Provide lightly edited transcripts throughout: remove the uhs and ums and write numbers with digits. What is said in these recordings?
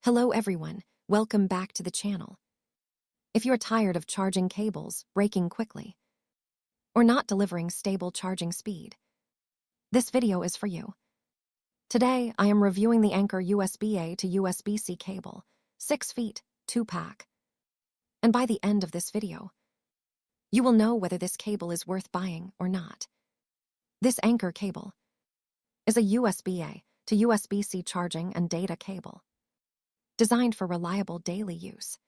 Hello everyone, welcome back to the channel. If you're tired of charging cables breaking quickly or not delivering stable charging speed, this video is for you. Today, I am reviewing the Anker USB-A to USB-C cable, 6 feet, 2-pack. And by the end of this video, you will know whether this cable is worth buying or not. This Anker cable is a USB-A to USB-C charging and data cable, designed for reliable daily use.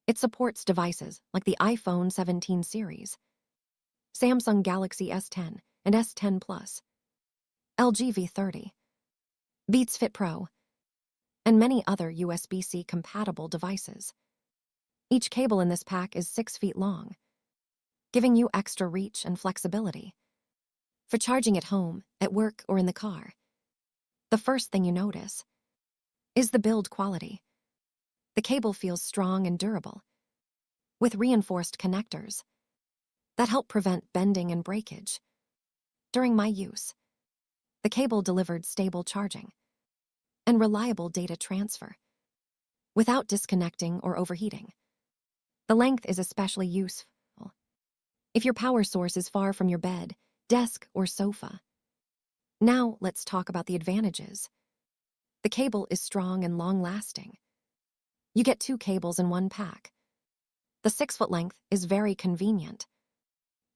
It supports devices like the iPhone 17 series, Samsung Galaxy S10 and S10 Plus, LG V30, Beats Fit Pro, and many other USB-C compatible devices. Each cable in this pack is 6 feet long, giving you extra reach and flexibility for charging at home, at work, or in the car. The first thing you notice is the build quality. The cable feels strong and durable, with reinforced connectors that help prevent bending and breakage. During my use, the cable delivered stable charging and reliable data transfer without disconnecting or overheating. The length is especially useful if your power source is far from your bed, desk, or sofa. Now let's talk about the advantages. The cable is strong and long-lasting. You get 2 cables in one pack. The 6-foot length is very convenient.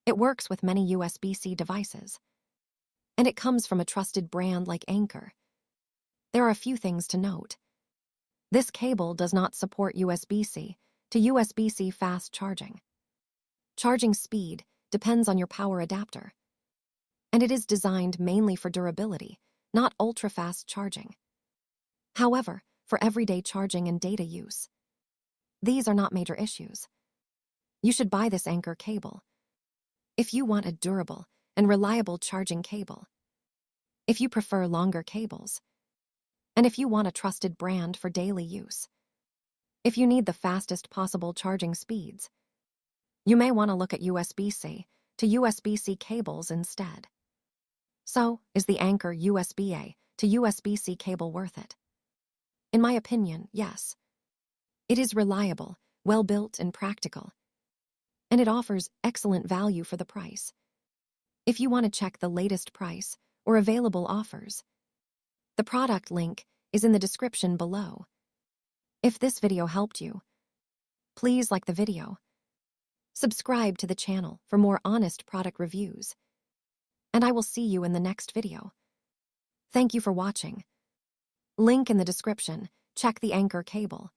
It works with many USB-C devices, and it comes from a trusted brand like Anker. There are a few things to note. This cable does not support USB-C to USB-C fast charging. Charging speed depends on your power adapter, and it is designed mainly for durability, not ultra-fast charging. However, for everyday charging and data use, these are not major issues. You should buy this Anker cable if you want a durable and reliable charging cable, if you prefer longer cables, and if you want a trusted brand for daily use. If you need the fastest possible charging speeds, you may want to look at USB-C to USB-C cables instead. So, is the Anker USB-A to USB-C cable worth it? In my opinion, yes. It is reliable, well-built, and practical, and it offers excellent value for the price. If you want to check the latest price or available offers, the product link is in the description below. If this video helped you, please like the video, subscribe to the channel for more honest product reviews, and I will see you in the next video. Thank you for watching. Link in the description. Check the Anker cable.